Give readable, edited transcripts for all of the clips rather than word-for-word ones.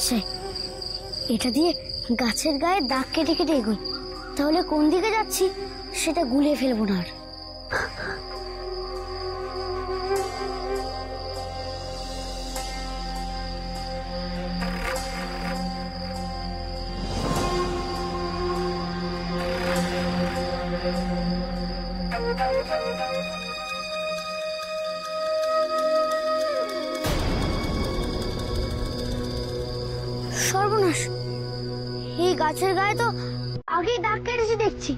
আসছে, এটা দিয়ে গাছের গায়ে দাগ কেটে কেটে এগোই, তাহলে কোন দিকে যাচ্ছি সেটা গুলিয়ে ফেলবো না আর। সর্বনাশ, এই গাছের গায়ে তো আগেই দাগ কেটেছে দেখছি।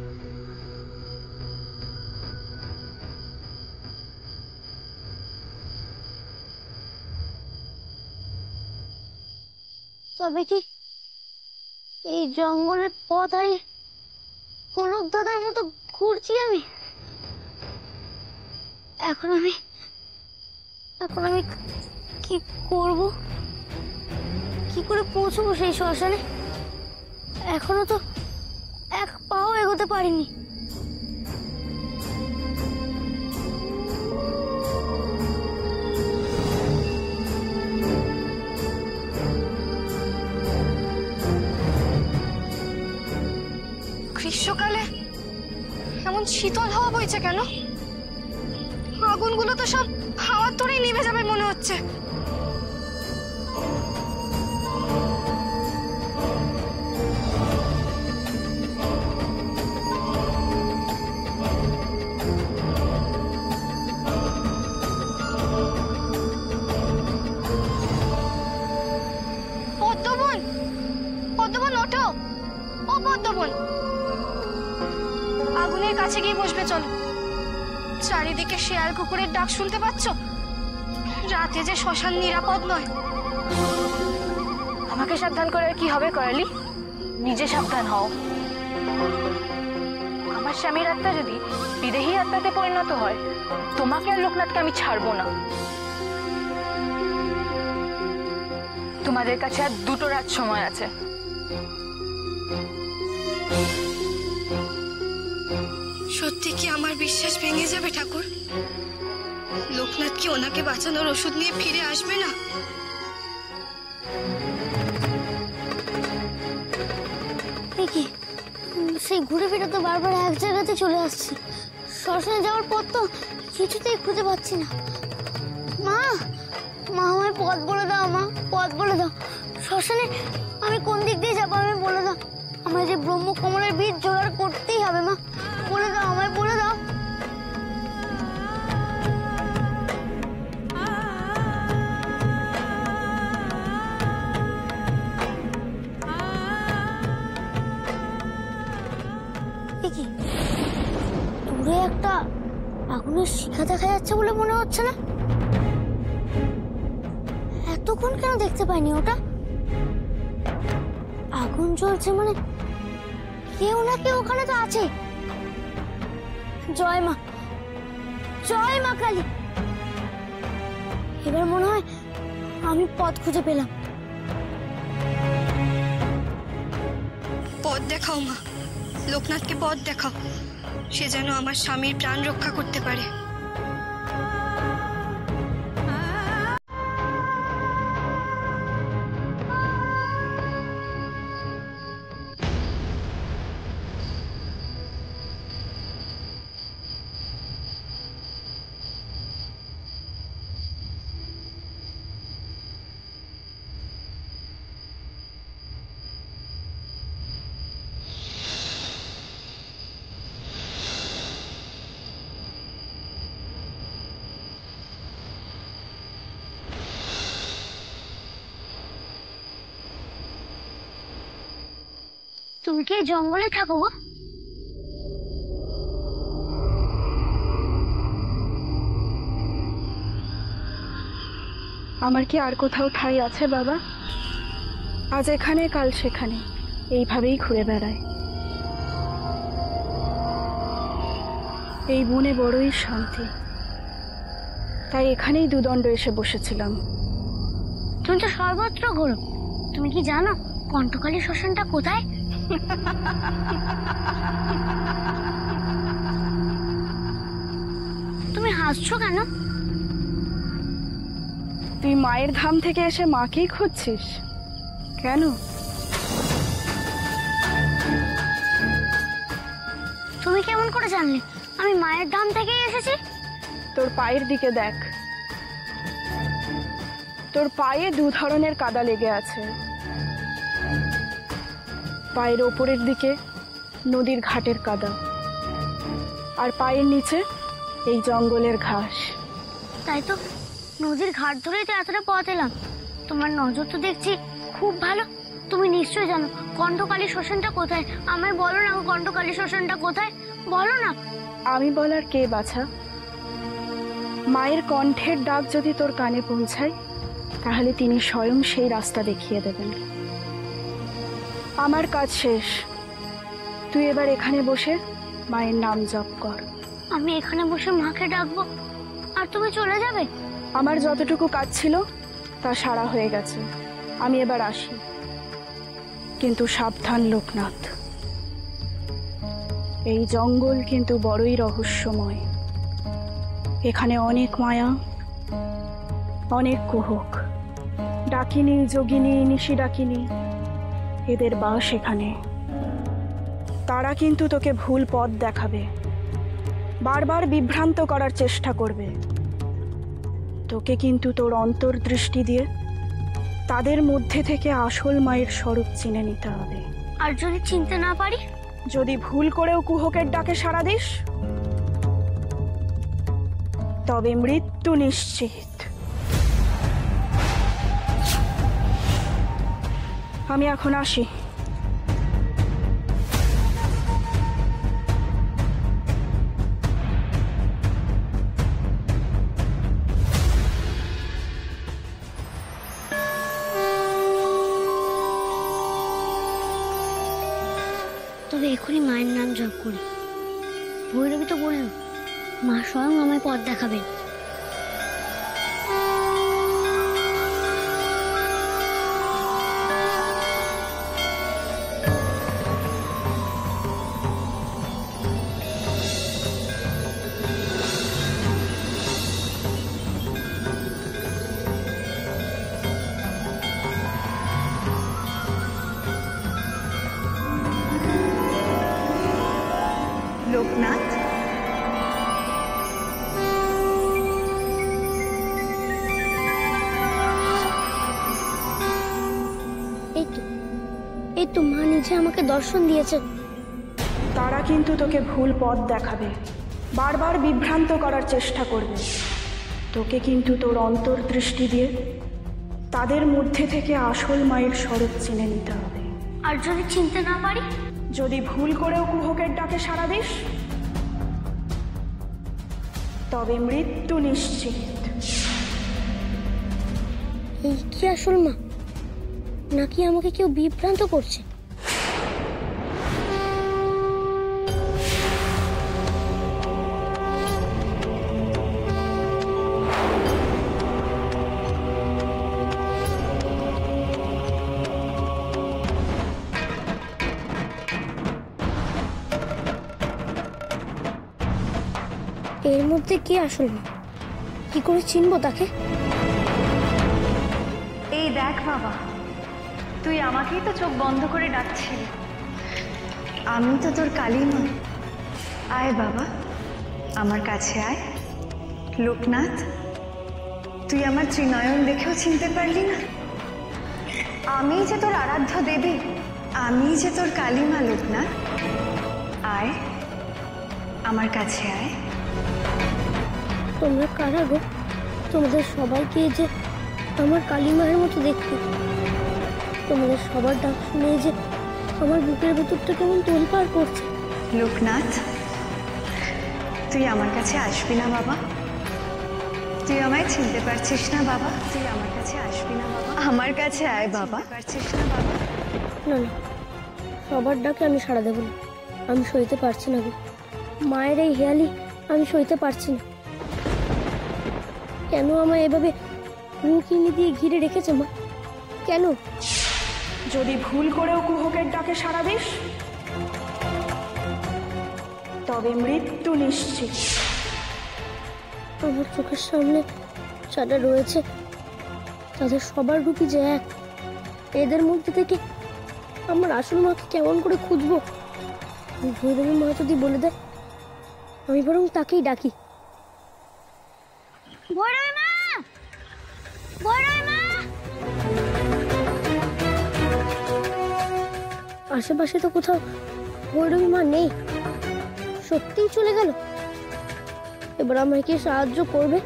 তবে কি এই জঙ্গলের পথ হারিয়ে কনক দাদার মতো ঘুরছি আমি? এখন আমি কি করব? কি করে পৌঁছবো সেই শ্মশানে? এখনো তো এক পাও এগোতে পারিনি। গ্রীষ্মকালে এমন শীতল হাওয়া বইছে কেন? আগুনগুলো তো সব হাওয়ার তোড়েই নিভে যাবে মনে হচ্ছে। পদ্মবন, পদ্মবন ওঠো, ও পদ্মবন, আগুনের কাছে গিয়ে বসবে চলো। চারিদিকে শেয়াল কুকুরের ডাক শুনতে পাচ্ছ? রাতে যে শ্মশান নিরাপদ নয়। আমাকে সাবধান করে আর কি হবে করালি? নিজে সাবধান হও। আমার স্বামীর আত্মা যদি বিদেহী আত্মাতে পরিণত হয়, তোমাকে আর লোকনাথকে আমি ছাড়বো না। তোমাদের কাছে আর 2টো রাত সময় আছে। সত্যি কি আমার বিশ্বাস ভেঙে যাবে ঠাকুর? লোকনাথ কি ওনাকে বাঁচানোর ওষুধ নিয়ে ফিরে আসবে না? কি সেই ঘুরে ফিরে তো বারবার এক জায়গাতে চলে আসছি। শ্মশানে যাওয়ার পথ তো কিছুতেই খুঁজে পাচ্ছি না। মা, মা আমায় পথ বলে দাও, মা পথ বলে দাও। শ্মশানে আমি কোন দিক দিয়ে যাবো আমি বলে দাও। আমায় যে ব্রহ্মকমলের বীজ জোগাড় করতেই হবে, মা বলে দাও, আমায় বলে দাও। কি দূরে একটা আগুনের শিখা দেখা যাচ্ছে বলে মনে হচ্ছে না? এতক্ষণ কেন দেখতে পাইনি ওটা? আগুন জ্বলছে মানে কেউ না কেউ ওখানে তো আছে। জয় মা, জয় মা কালী। এবার মনে হয় আমি পথ খুঁজে পেলাম। পথ দেখাও মা, লোকনাথকে পথ দেখাও, সে যেন আমার স্বামীর প্রাণ রক্ষা করতে পারে। তুমি কি জঙ্গলে থাকো গো? আমার কি আর কোথাও ঠাঁই আছে বাবা? আজ এখানে কাল সেখানে এইভাবেই ঘুরে বেড়ায়। এই বনে বড়ই শান্তি, তাই এখানেই দুদণ্ড এসে বসেছিলাম। তুমি তো সর্বত্র ঘোরো, তুমি কি জানো কণ্ঠকালী শ্মশানটা কোথায়? তুমি হাসছো কেন? তুই মায়ের ধাম থেকে এসে মাকেই খুঁজছিস? কেন? তুমি কেমন করে জানলে আমি মায়ের ধাম থেকেই এসেছি? তোর পায়ের দিকে দেখ, তোর পায়ে দু ধরনের কাদা লেগে আছে। পায়ের ওপরের দিকে নদীর ঘাটের কাদা, আর পায়ের নিচে এই জঙ্গলের ঘাস। তাই তো, নদীর ঘাট ধরেই তো এতটা পথ এলাম। তোমার নজর তো দেখছি খুব ভালো। তুমি নিশ্চয়ই জানো কণ্ঠকালী শ্মশানটা কোথায়। আমায় বলো না, কণ্ঠকালী শ্মশানটা কোথায়, বলো না। আমি বলার কে বাছা? মায়ের কণ্ঠের ডাক যদি তোর কানে পৌঁছায়, তাহলে তিনি স্বয়ং সেই রাস্তা দেখিয়ে দেবেন। আমার কাজ শেষ, তুই এবার এখানে বসে মায়ের নাম জপ কর। আমি এখানে বসে মাকে ডাকবো আর তুমি চলে যাবে? আমার যতটুকু কাজ ছিল তা সারা হয়ে গেছে, আমি এবার আসি। কিন্তু সাবধান লোকনাথ, এই জঙ্গল কিন্তু বড়ই রহস্যময়। এখানে অনেক মায়া, অনেক কুহক, ডাকিনী, যোগিনী, নিশি ডাকিনী, এদের বাস এখানে। তারা কিন্তু তোকে ভুল পথ দেখাবে, বারবার বিভ্রান্ত করার চেষ্টা করবে। তোকে কিন্তু তোর অন্তর্দৃষ্টি দিয়ে তাদের মধ্যে থেকে আসল মায়ের স্বরূপ চিনে নিতে হবে। আর যদি চিনতে না পারি? যদি ভুল করেও কুহকের ডাকে সাড়া দিস, তবে মৃত্যু নিশ্চিত। আমি এখন আসি। তবে এখনই মায়ের নাম জপ করি। ভৈরবী তো বলল মা স্বয়ং আমায় পথ দেখাবেন। লোকনাথ, এই তো মা নিজে আমাকে দর্শন দিয়েছে। তারা কিন্তু তোকে ভুল পথ দেখাবে, বারবার বিভ্রান্ত করার চেষ্টা করবে। তোকে কিন্তু তোর অন্তর্দৃষ্টি দিয়ে তাদের মধ্যে থেকে আসল মায়ের স্বরূপ চিনে নিতে হবে। আর যদি চিনতে না পারি? যদি ভুল করেও কুহকের ডাকে সাড়া দিস, তবে মৃত্যু নিশ্চিত। এই কি আসল মা, নাকি আমাকে কেউ বিভ্রান্ত করছে? এর মধ্যে কে আসল মা? কি করে চিনবো তাকে? এই দেখ বাবা, তুই আমাকেই তো চোখ বন্ধ করে ডাকছিলি। আমি তো তোর কালিমা। আয় বাবা, আমার কাছে আয়। লোকনাথ, তুই আমার ত্রিনয়ন দেখেও চিনতে পারলি না? আমি যে তোর আরাধ্য দেবী, আমি যে তোর কালিমা। লোকনাথ, আয়, আমার কাছে আয়। তোমরা কারা গো? তোমাদের সবাইকে যে আমার কালিমায়ের মতো দেখতে। তোমাদের সবার ডাক শুনে যে আমার বুকের ভেতরটা কেমন তোলপাড় করছে। লোকনাথ, তুই আমার কাছে আসবি না বাবা? তুই আমায় চিনতে পারছিস না বাবা? তুই আমার কাছে আসবি না বাবা? আমার কাছে আয় বাবা। পারছিস না বাবা? না না, সবার ডাকে আমি সাড়া দেবো না। আমি সইতে পারছি না গো। মায়ের এই হেয়ালি আমি সইতে পারছি না। কেন আমায় এভাবে রুকিনি দিয়ে ঘিরে রেখেছে মা? কেন? যদি ভুল করেও কুহকের ডাকে সাড়া দিস, তবে মৃত্যু নিশ্চিত। আমার চোখের সামনে যারা রয়েছে তাদের সবার রূপই যে এক। এদের মধ্যে থেকে আমার আসল মাকে কেমন করে খুঁজবো? ভৈরবী মা যদি বলে দেয়, আমি বরং তাকেই ডাকি। ভৈরবী মা! ভৈরবী মা! আশেপাশে তো কোথাও ভৈরবী মা নেই, সত্যিই চলে গেল। এবার আমায় কে সাহায্য করবে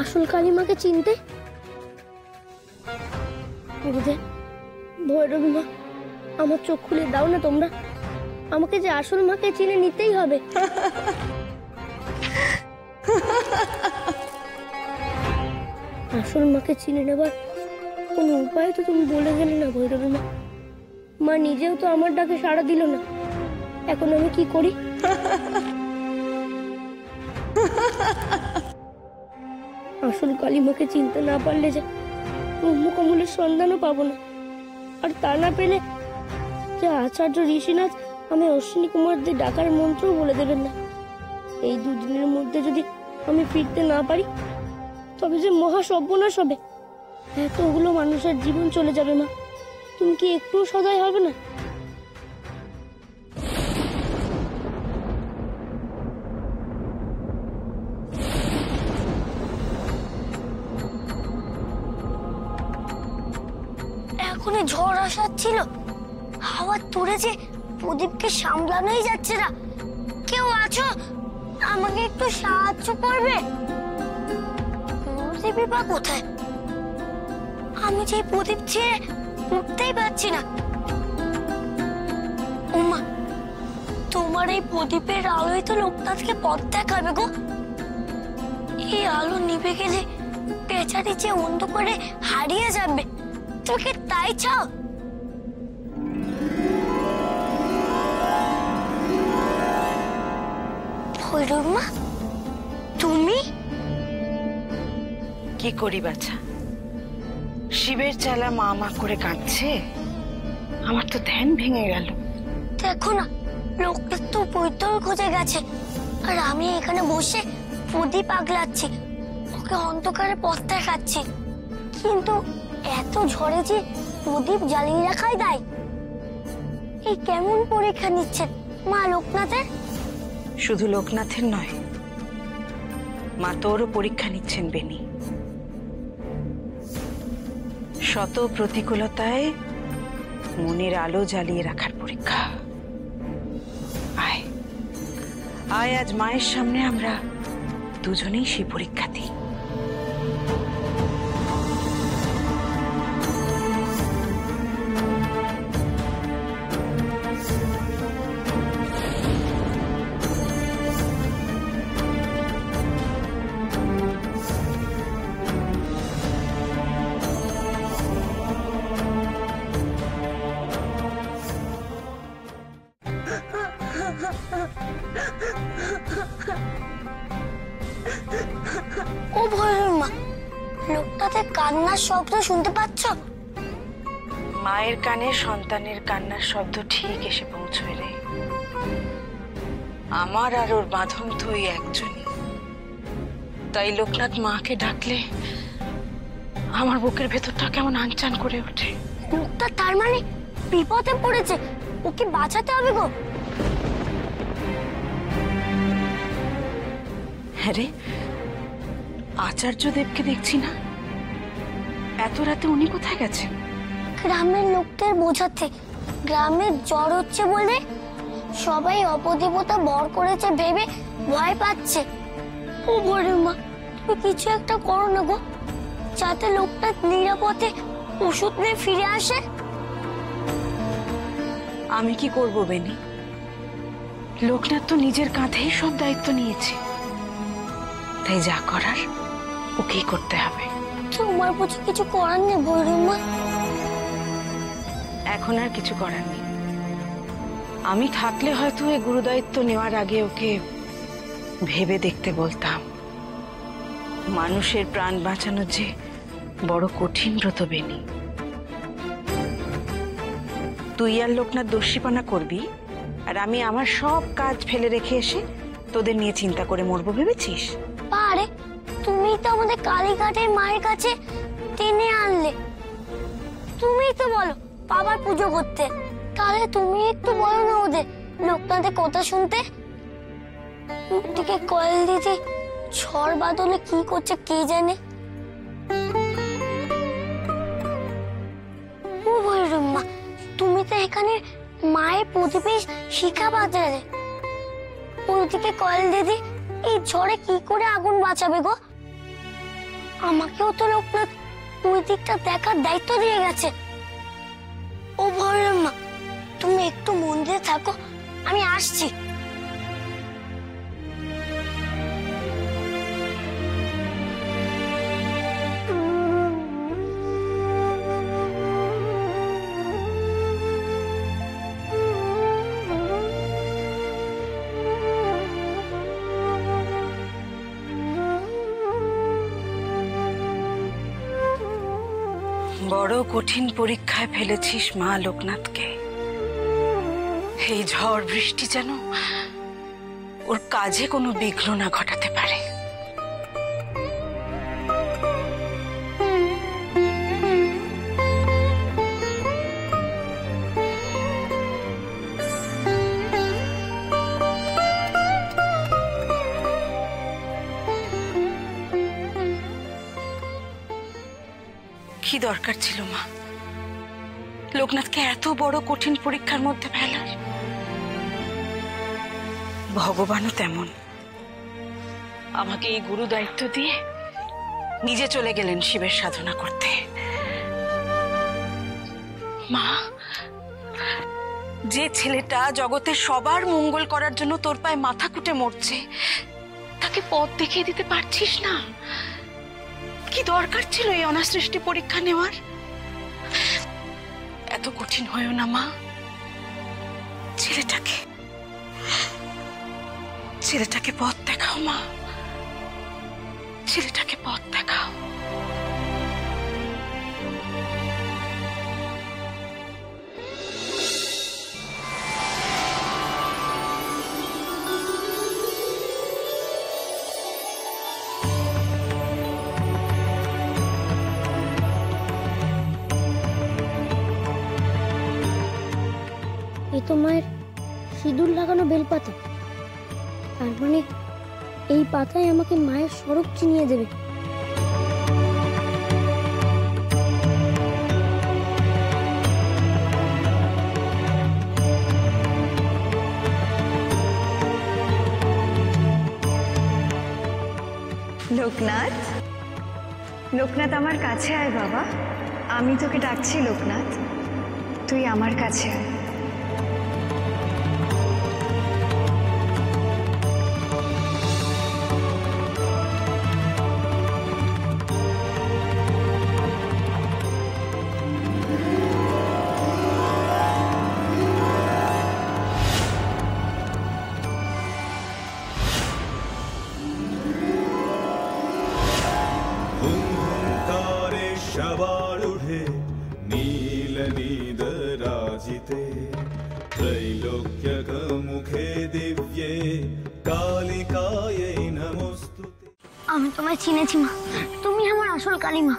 আসল কালিমাকে চিনতে? গুরুদেব, ভৈরবী মা, আমার চোখ খুলে দাও না তোমরা। আমাকে যে আসল মাকে চিনে নিতেই হবে। আসল মাকে চিনে নেবার কোনো উপায় তো তুমি বলে গেলে না ভৈরবী মা। মা নিজেও তো আমার ডাকে সাড়া দিল না। এখন আমি কি করি? আসল কালিমাকে চিনতে না পারলে যে ব্রহ্মকমলের সন্ধানও পাবো না। আর তা না পেলে যে আচার্য ঋষিনাথ আমি অশ্বিনী কুমারদের ডাকার মন্ত্র বলে দেবেন না। এই দুদিনের মধ্যে যদি আমি ফিরতে না পারি, তবে যে মহা সর্বনাশ হবে। এতগুলো মানুষের জীবন চলে যাবে। মা, তুমি কি একটুও সদয় হবে না? এখনই ঝড় আসার ছিল, হাওয়া তুলেছে, প্রদীপকে সামলানোই যাচ্ছে না। কেউ আছো? আমাকে একটু সাহায্য করবে? প্রদীপই বা কোথায়? আমি যে প্রদীপ ছেড়ে উঠতেই পারছি না। ওমা, তোমার এই প্রদীপের আলোই তো লোকনাথকে পথ দেখাবে গো। এই আলো নিভে গেলে বেচারি যে অন্ধকারে হারিয়ে যাবে। তোকে তাই চাও? ভৈরব মা, তুমি? কি করি বাছা, শিবের চালা মা মা করে কাঁদছে। আমার তো ধ্যান ভেঙে গেল। দেখো না, লোকটা তো বৈদ্যর খোঁজে গেছে, আর আমি এখানে বসে প্রদীপ আগলাচ্ছি, ওকে অন্ধকারে পথ দেখাচ্ছি। কিন্তু এত ঝড়ে যে প্রদীপ জ্বালিয়ে রাখাই দায়। এই কেমন পরীক্ষা নিচ্ছে মা লোকনাথের? শুধু লোকনাথের নয়, মা তোরও পরীক্ষা নিচ্ছেন বেনি। শত প্রতিকূলতায় মনের আলো জ্বালিয়ে রাখার পরীক্ষা। আয় আয়, আজ মায়ের সামনে আমরা দুজনেই সেই পরীক্ষা দিই। ও ভৈরব মা, লোকটাতে কান্নার শব্দ শুনতে পাচ্ছ? মায়ের কানে সন্তানের কান্নার শব্দ ঠিক এসে পৌঁছয় রে। আমার আর ওর বাঁধন তো ওই একজনই। তাই লোকনাথ মাকে ডাকলে আমার বুকের ভেতরটা কেমন আনচান করে ওঠে। লোকটা তার মানে বিপদে পড়েছে, ওকে বাঁচাতে হবে গো। হ্যাঁ রে, আচার্য দেবকে দেখছি না। এত রাতে উনি কোথায় গেছেন? গ্রামের লোকদের বোঝাতে। গ্রামে জ্বর হচ্ছে বলে সবাই অপদেবতা বর করেছে ভেবে ভয় পাচ্ছে। ও ভৈরব মা, তুমি কিছু একটা করো না গো, যাতে লোকটা নিরাপদে ওষুধ নিয়ে ফিরে আসে। আমি কি করব বেনি? লোকনাথ তো নিজের কাঁধেই সব দায়িত্ব নিয়েছে, তাই যা করার ওকেই করতে হবে। তোমার বুঝি কিছু করার নেই ভৈরব মা? এখন আর কিছু করার নেই। আমি থাকলে হয়তো এই গুরুদায়িত্ব নেওয়ার আগে ওকে ভেবে দেখতে বলতাম। মানুষের প্রাণ বাঁচানো যে বড় কঠিন ব্রত বেনি। তুই আর লোকনাথ দস্যিপনা করবি, আর আমি আমার সব কাজ ফেলে রেখে এসে তোদের নিয়ে চিন্তা করে মরবো ভেবেছিস? পারে, তুমি তো আমাদের কালীঘাটের মায়ের কাছে টেনে আনলে, তুমি তো বলো বাবার পুজো করতে, তাহলে তুমি একটু বলো না ওদের লোকনাথের কথা শুনতে। ওদিকে কয়েল দিদি ঝড় বাদলে কি করছে কে জানে। ও ভৈরম্মা, তুমি তো এখানে মায়ের প্রদীপে শিখা বাজারে, ওইদিকে কয়েল দিদি এই ঝড়ে কি করে আগুন বাঁচাবে গো? আমাকেও তো লোকনাথ ওই দিকটা দেখার দায়িত্ব দিয়ে গেছে। ও ভৈরম্মা, তুমি একটু মন্দিরে থাকো, আমি আসছি। বড় কঠিন পরীক্ষায় ফেলেছিস মা লোকনাথকে। এই ঝড় বৃষ্টি যেন ওর কাজে কোনো বিঘ্ন না ঘটাতে পারে। কি দরকার ছিল মা লোকনাথকে এত বড় কঠিন পরীক্ষার মধ্যে ফেলার? ভগবানও তেমন, আমাকে এই গুরু দায়িত্ব দিয়ে নিজে চলে গেলেন শিবের সাধনা করতে। মা, যে ছেলেটা জগতের সবার মঙ্গল করার জন্য তোর পায়ে মাথা কুটে মরছে, তাকে পথ দেখিয়ে দিতে পারছিস না? কি দরকার ছিল এই অনাসৃষ্টি পরীক্ষা নেওয়ার? এত কঠিন হয়েও না মা, ছেলেটাকে পথ দেখাও মা, ছেলেটাকে পথ দেখাও। এ তো মায়ের সিঁদুর লাগানো বেলপাতা, তার মানে এই পাতায় আমাকে মায়ের স্বরূপ চিনিয়ে দেবে। লোকনাথ, লোকনাথ আমার কাছে আয় বাবা, আমি তোকে ডাকছি। লোকনাথ, তুই আমার কাছে আয়। शवारूढे नीलनीदराजिते त्रैलोक्यकमुखे दिव्ये कालिकायै नमोस्तुते। আমি তোমায় চিনেছি মা, তুমি আমার আসল কালী মা।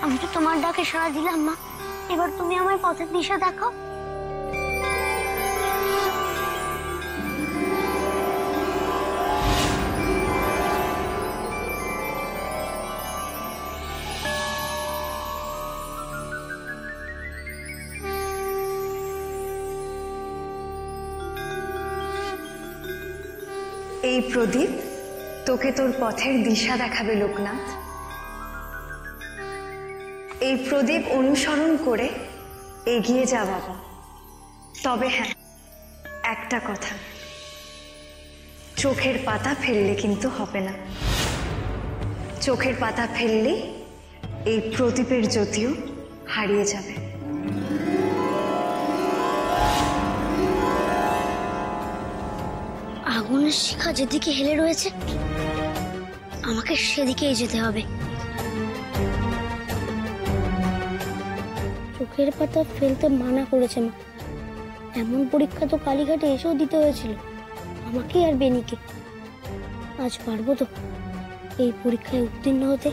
আমি তো তোমার ডাকে সাড়া দিলাম মা, এবার তুমি আমার পথের দিশা দেখাও। এই প্রদীপ তোকে তোর পথের দিশা দেখাবে লোকনাথ। এই প্রদীপ অনুসরণ করে এগিয়ে যা বাবা। তবে হ্যাঁ, একটা কথা, চোখের পাতা ফেললে কিন্তু হবে না। চোখের পাতা ফেললে এই প্রদীপের জ্যোতিও হারিয়ে যাবে। আগুনের শিখা যেদিকে হেলে রয়েছে, আমাকে সেদিকেই যেতে হবে। চোখের পাতা ফেলতে মানা করেছে মা। এমন পরীক্ষা তো কালীঘাটে এসেও দিতে হয়েছিল আমাকে আর বেনিকে। আজ পারবো তো এই পরীক্ষায় উত্তীর্ণ হতে?